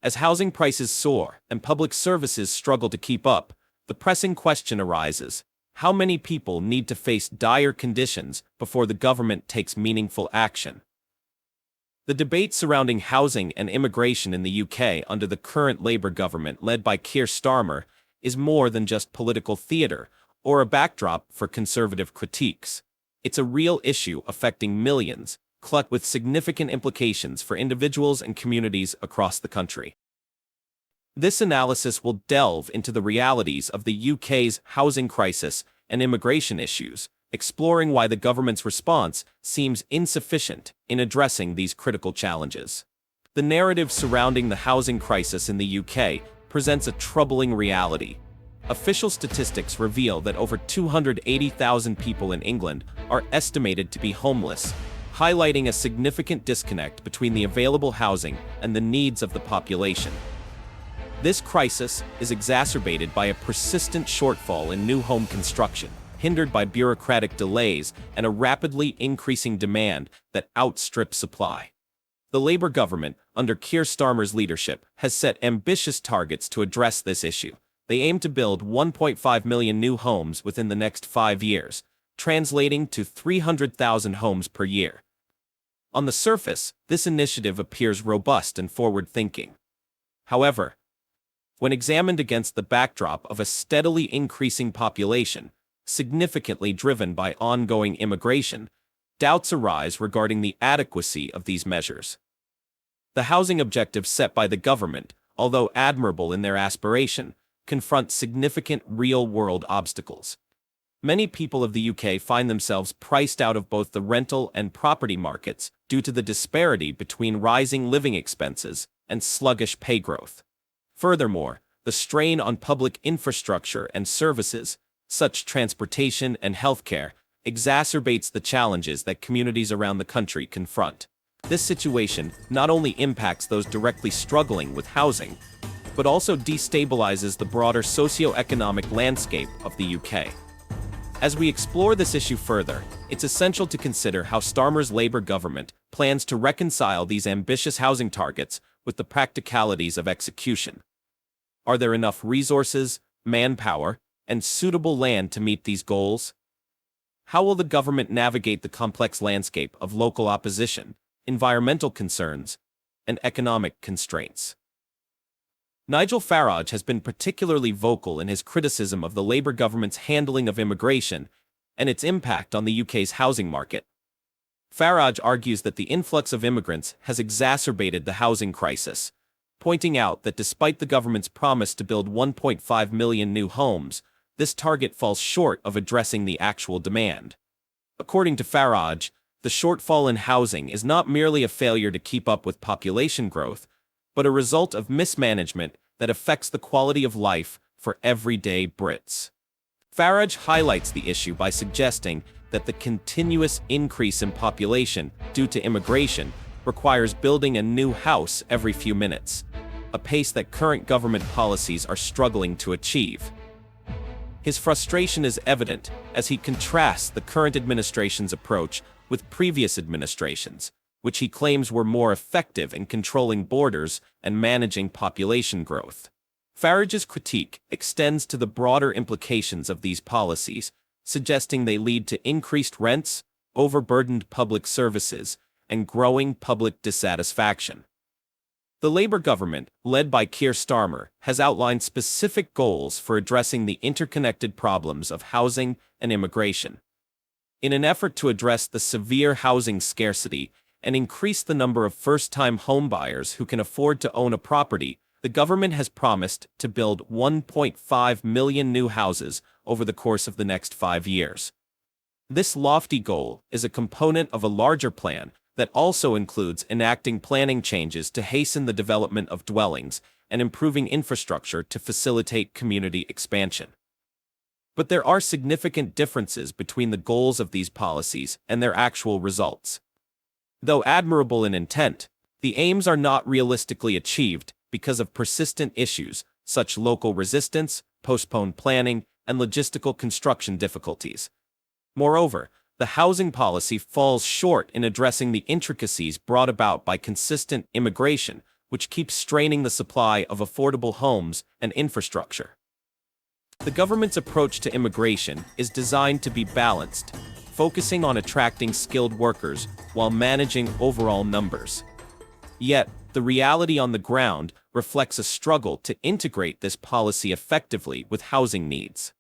As housing prices soar and public services struggle to keep up, the pressing question arises: how many people need to face dire conditions before the government takes meaningful action? The debate surrounding housing and immigration in the UK under the current Labour government led by Keir Starmer is more than just political theatre or a backdrop for conservative critiques. It's a real issue affecting millions, with significant implications for individuals and communities across the country. This analysis will delve into the realities of the UK's housing crisis and immigration issues, exploring why the government's response seems insufficient in addressing these critical challenges. The narrative surrounding the housing crisis in the UK presents a troubling reality. Official statistics reveal that over 280,000 people in England are estimated to be homeless, highlighting a significant disconnect between the available housing and the needs of the population. This crisis is exacerbated by a persistent shortfall in new home construction, hindered by bureaucratic delays and a rapidly increasing demand that outstrips supply. The Labour government, under Keir Starmer's leadership, has set ambitious targets to address this issue. They aim to build 1.5 million new homes within the next 5 years, translating to 300,000 homes per year. On the surface, this initiative appears robust and forward-thinking. However, when examined against the backdrop of a steadily increasing population, significantly driven by ongoing immigration, doubts arise regarding the adequacy of these measures. The housing objectives set by the government, although admirable in their aspiration, confront significant real-world obstacles. Many people of the UK find themselves priced out of both the rental and property markets due to the disparity between rising living expenses and sluggish pay growth. Furthermore, the strain on public infrastructure and services, such as transportation and healthcare, exacerbates the challenges that communities around the country confront. This situation not only impacts those directly struggling with housing, but also destabilizes the broader socio-economic landscape of the UK. As we explore this issue further, it's essential to consider how Starmer's Labour government plans to reconcile these ambitious housing targets with the practicalities of execution. Are there enough resources, manpower, and suitable land to meet these goals? How will the government navigate the complex landscape of local opposition, environmental concerns, and economic constraints? Nigel Farage has been particularly vocal in his criticism of the Labour government's handling of immigration and its impact on the UK's housing market. Farage argues that the influx of immigrants has exacerbated the housing crisis, pointing out that despite the government's promise to build 1.5 million new homes, this target falls short of addressing the actual demand. According to Farage, the shortfall in housing is not merely a failure to keep up with population growth, but a result of mismanagement that affects the quality of life for everyday Brits. Farage highlights the issue by suggesting that the continuous increase in population due to immigration requires building a new house every few minutes, a pace that current government policies are struggling to achieve. His frustration is evident as he contrasts the current administration's approach with previous administrations, which he claims were more effective in controlling borders and managing population growth. Farage's critique extends to the broader implications of these policies, suggesting they lead to increased rents, overburdened public services, and growing public dissatisfaction. The Labour government, led by Keir Starmer, has outlined specific goals for addressing the interconnected problems of housing and immigration. In an effort to address the severe housing scarcity and increase the number of first-time homebuyers who can afford to own a property, the government has promised to build 1.5 million new houses over the course of the next 5 years. This lofty goal is a component of a larger plan that also includes enacting planning changes to hasten the development of dwellings and improving infrastructure to facilitate community expansion. But there are significant differences between the goals of these policies and their actual results. Though admirable in intent, the aims are not realistically achieved because of persistent issues such as local resistance, postponed planning, and logistical construction difficulties. Moreover, the housing policy falls short in addressing the intricacies brought about by consistent immigration, which keeps straining the supply of affordable homes and infrastructure. The government's approach to immigration is designed to be balanced, focusing on attracting skilled workers while managing overall numbers. Yet, the reality on the ground reflects a struggle to integrate this policy effectively with housing needs.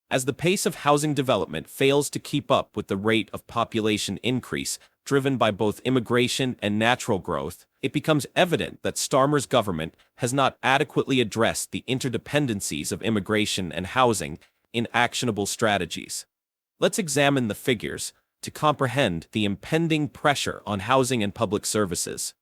As the pace of housing development fails to keep up with the rate of population increase driven by both immigration and natural growth, it becomes evident that Starmer's government has not adequately addressed the interdependencies of immigration and housing in actionable strategies. Let's examine the figures to comprehend the impending pressure on housing and public services.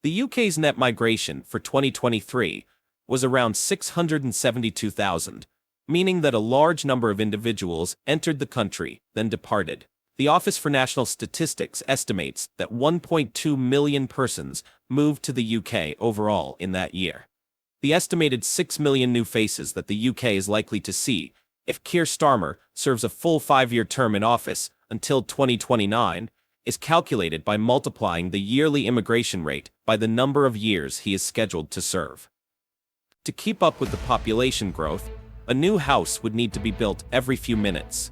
The UK's net migration for 2023 was around 672,000, meaning that a large number of individuals entered the country, then departed. The Office for National Statistics estimates that 1.2 million persons moved to the UK overall in that year. The estimated 6 million new faces that the UK is likely to see if Keir Starmer serves a full 5-year term in office until 2029 is calculated by multiplying the yearly immigration rate by the number of years he is scheduled to serve. To keep up with the population growth, a new house would need to be built every few minutes.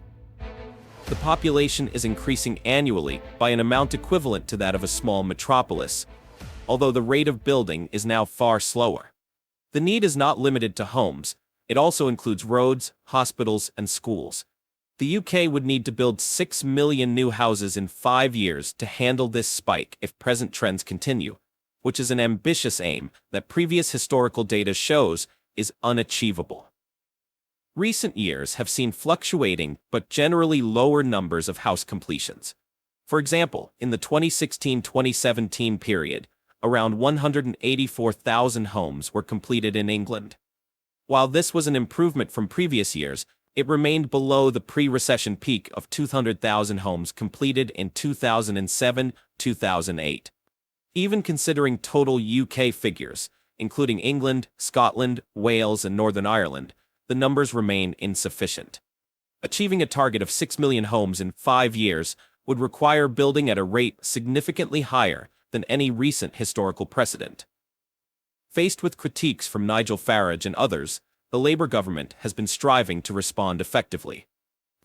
The population is increasing annually by an amount equivalent to that of a small metropolis, although the rate of building is now far slower. The need is not limited to homes, it also includes roads, hospitals, and schools. The UK would need to build 6 million new houses in 5 years to handle this spike if present trends continue, which is an ambitious aim that previous historical data shows is unachievable. Recent years have seen fluctuating but generally lower numbers of house completions. For example, in the 2016-2017 period, around 184,000 homes were completed in England. While this was an improvement from previous years, it remained below the pre-recession peak of 200,000 homes completed in 2007-2008. Even considering total UK figures, including England, Scotland, Wales, and Northern Ireland, the numbers remain insufficient. Achieving a target of 6 million homes in 5 years would require building at a rate significantly higher than any recent historical precedent. Faced with critiques from Nigel Farage and others, the Labour government has been striving to respond effectively.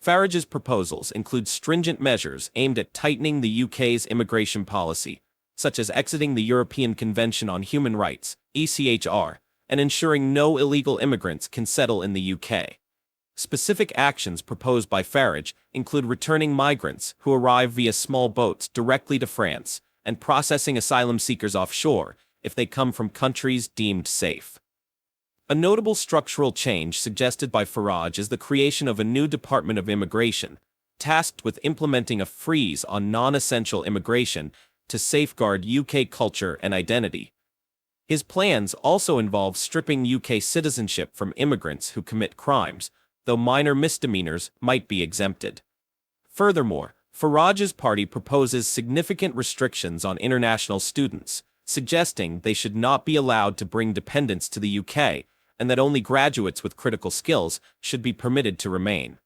Farage's proposals include stringent measures aimed at tightening the UK's immigration policy, such as exiting the European Convention on Human Rights, ECHR, and ensuring no illegal immigrants can settle in the UK. Specific actions proposed by Farage include returning migrants who arrive via small boats directly to France and processing asylum seekers offshore if they come from countries deemed safe. A notable structural change suggested by Farage is the creation of a new Department of Immigration, tasked with implementing a freeze on non-essential immigration to safeguard UK culture and identity. His plans also involve stripping UK citizenship from immigrants who commit crimes, though minor misdemeanors might be exempted. Furthermore, Farage's party proposes significant restrictions on international students, suggesting they should not be allowed to bring dependents to the UK, and that only graduates with critical skills should be permitted to remain.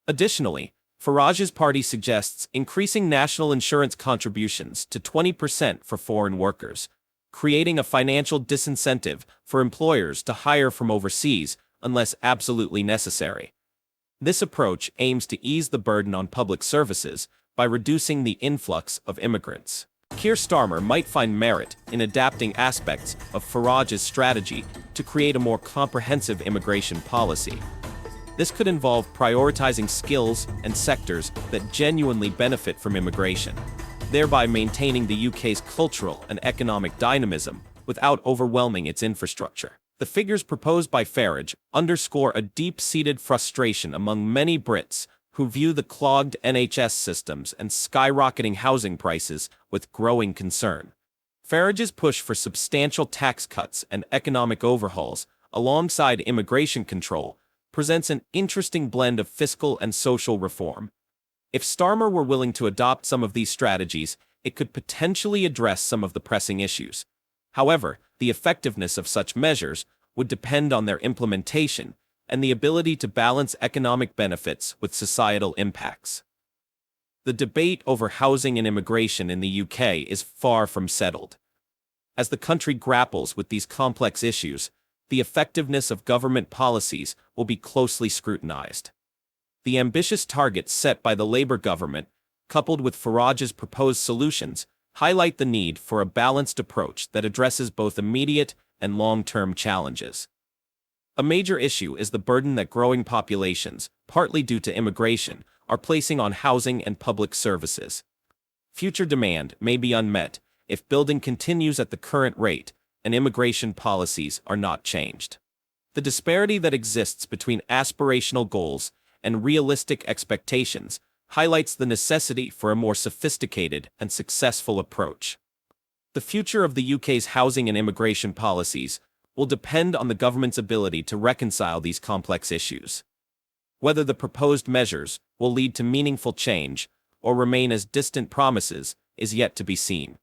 Additionally, Farage's party suggests increasing national insurance contributions to 20% for foreign workers, creating a financial disincentive for employers to hire from overseas unless absolutely necessary. This approach aims to ease the burden on public services by reducing the influx of immigrants. Keir Starmer might find merit in adapting aspects of Farage's strategy to create a more comprehensive immigration policy. This could involve prioritizing skills and sectors that genuinely benefit from immigration, thereby maintaining the UK's cultural and economic dynamism without overwhelming its infrastructure. The figures proposed by Farage underscore a deep-seated frustration among many Brits who view the clogged NHS systems and skyrocketing housing prices with growing concern. Farage's push for substantial tax cuts and economic overhauls, alongside immigration control, presents an interesting blend of fiscal and social reform. If Starmer were willing to adopt some of these strategies, it could potentially address some of the pressing issues. However, the effectiveness of such measures would depend on their implementation and the ability to balance economic benefits with societal impacts. The debate over housing and immigration in the UK is far from settled. As the country grapples with these complex issues, the effectiveness of government policies will be closely scrutinized. The ambitious targets set by the Labour government, coupled with Farage's proposed solutions, highlight the need for a balanced approach that addresses both immediate and long-term challenges. A major issue is the burden that growing populations, partly due to immigration, are placing on housing and public services. Future demand may be unmet if building continues at the current rate and immigration policies are not changed. The disparity that exists between aspirational goals and realistic expectations highlights the necessity for a more sophisticated and successful approach. The future of the UK's housing and immigration policies will depend on the government's ability to reconcile these complex issues. Whether the proposed measures will lead to meaningful change or remain as distant promises is yet to be seen.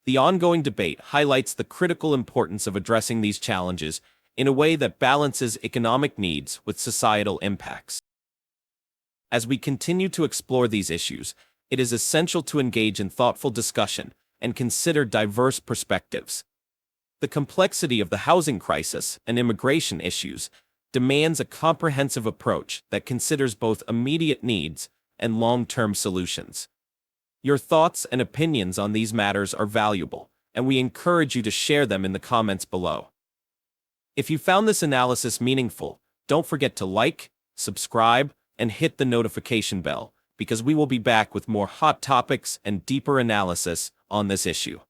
The ongoing debate highlights the critical importance of addressing these challenges in a way that balances economic needs with societal impacts. As we continue to explore these issues, it is essential to engage in thoughtful discussion and consider diverse perspectives. The complexity of the housing crisis and immigration issues demands a comprehensive approach that considers both immediate needs and long-term solutions. Your thoughts and opinions on these matters are valuable, and we encourage you to share them in the comments below. If you found this analysis meaningful, don't forget to like, subscribe, and hit the notification bell, because we will be back with more hot topics and deeper analysis on this issue.